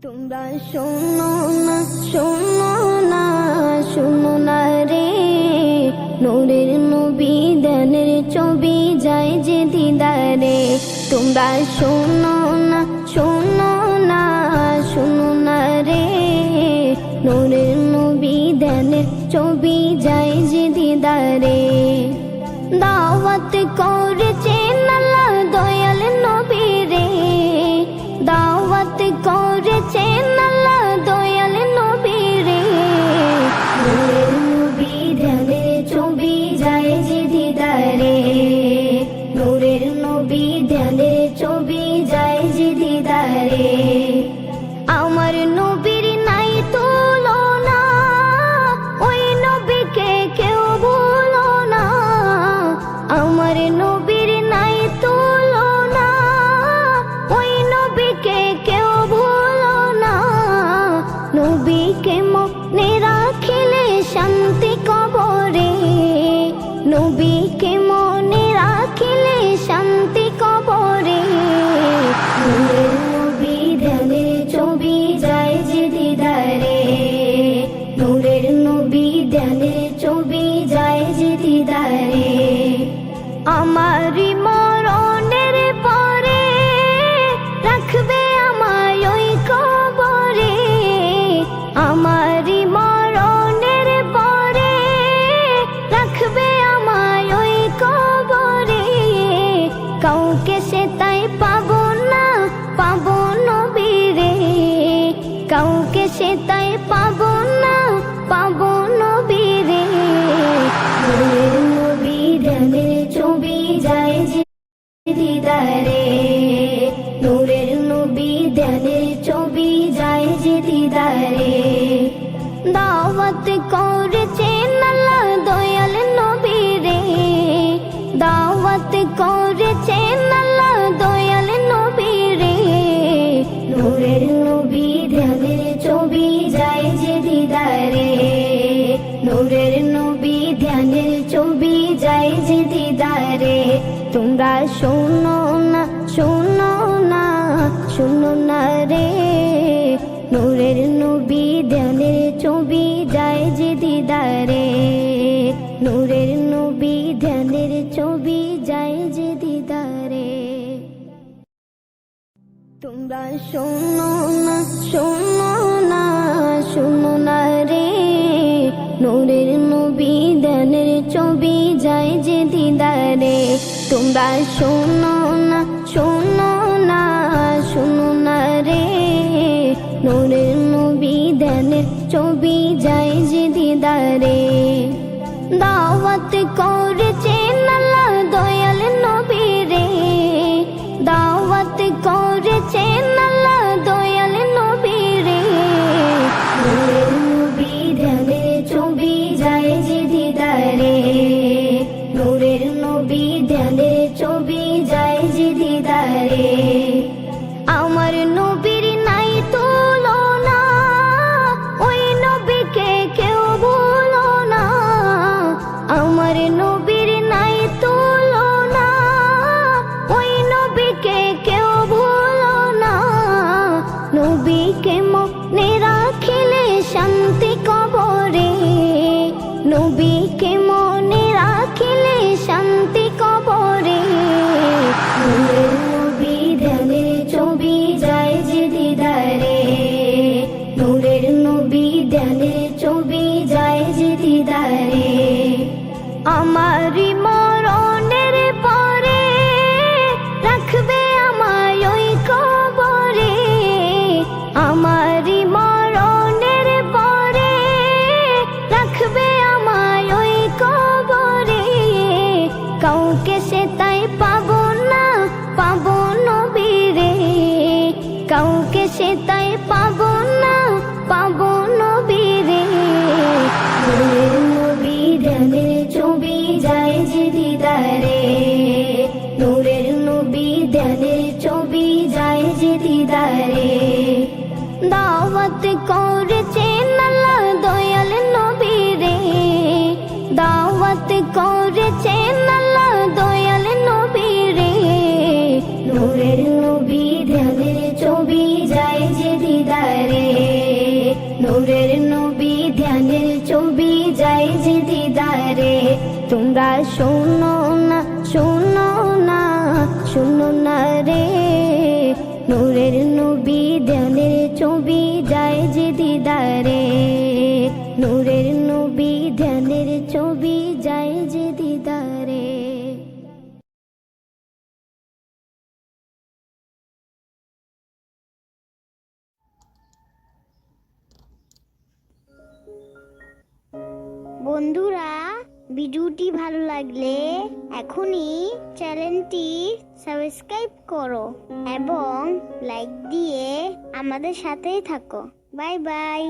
তোমরা শোনো না, শোনো না, শোনো না রে, নূরের নবী দানের ছবি যায় যে দিদারে। তোমরা শোনো না, শোনো না, শোনো না রে, নূরের নবী দানের ছবি যায় যে দিদারে। দাওয়াত করেছেন আল্লাহ দয়াল নবী রে, দাওয়াত করেছেন আল্লাহ দয়াল নবী রে। নূরের নবী ধ্যানের ছবি যায় যে দিদারে, নূরের নবী ধ্যানের ছবি যায় যে দিদারে। আমার নবীর নাই তুলনা, ওই নবীকে কেউ ভুলো না। আমার নবীর নাই তুলনা, ওই নবীকে কেউ ভুলো না। নবীকে মনে রাখিলে শান্তি কবরে, নবীকে মনে রাখিলে শান্তি কবরে। নূরের নবী ধ্যানের ছবি যায় যে দিদারে, নূরের নবী ধ্যানের ছবি যায় যে দিদারে। আমারই মরণের পরে রাখবে আমায় ওই কবরে, আমারই মরণের পরে রাখবে আমায় ওই কবরে। কাউকে সে তাই পাবো না, পাবো নবীরে, কাউকে সে তাই পাবো না, পাবো নবীরে। নূরের নবী ধ্যানের ছবি যায় যে দিদারে, নূরের নবী ধ্যানের ছবি যায় যে দিদারে। দাওয়াত করেছেন আল্লাহ দয়াল নবী রে, দাওয়াত করেছেন আল্লাহ দয়াল নবী রে। নূরের নবী ধ্যানের ছবি যায় যে দিদারে, নূরের নবী ধ্যানের ছবি যায় যে দিদারে। তোমরা শোনো না, শোনো না, শোনো না রে, নূরের নবী ধ্যানের ছবি যায় যে দিদারে, নূরের নবী ধ্যানের ছবি যায় যে দিদারে। তোমরা শোনো না, শোনো না, শোনো না রে, নূরের নবী ধ্যানের ছবি যায় যে দিদারে। তোমরা শোনো না, শোনো না, শোনো না রে, নূরের নবী ধ্যানের ছবি যায় যে দিদারে। দাওয়াত করেছেন আল্লাহ দয়াল নবী রে, দাওয়াত করেছেন আল্লাহ দয়াল নবী রে। নূরের নবী ধ্যানের ছবি যায় যে দিদারে, নূরের নবী ধ্যানের ছবি যায় যে দিদারে। আমার নবীর নাই তুলনা, ওই নবীকে কেউ ভুলো না। আমার নবীর নাই তুলনা, ওই নবীকে কেউ ভুলো না। নবীকে মনে রাখিলে শান্তি কবরে, নবীকে মনে রাখিলে শান্তি কবরে। নূরের নবী ধ্যানের ছবি যায় যে দিদারে, নূরের নবী ধ্যানের ছবি যায় যে দিদারে। আমারই মরণের পরে রাখবে আমায় ওই কবরে, আমারই মরণের পরে রাখবে আমায় ওই কবরে। কাউকে সে তাই পাবো না, পাবো নবীরে, কাউকে সে তাই পাবো না, পাবো নবীরে। নূরের নবী ধ্যানের ছবি যায় যে দিদারে, নূরের নবী ধ্যানের ছবি যায় যে দিদারে। দাওয়াত করেছেন আল্লাহ দয়াল নবী রে, দাওয়াত করেছেন আল্লাহ দয়াল নবী রে। নূরের নবী ধ্যানের ছবি যায় যে দিদারে। দিদারে। তোমরা শোনো না, শোনো না, শোনো না রে, নূরের নবী ধ্যানের ছবি যায় যে দিদারে। নূরের নবী ধ্যানের ছবি যায় যে দিদারে। বন্ধুরা, ভিডিওটি ভালো লাগলে এখনই চ্যানেলটি সাবস্ক্রাইব করো এবং লাইক দিয়ে আমাদের সাথেই থাকো। Bye bye.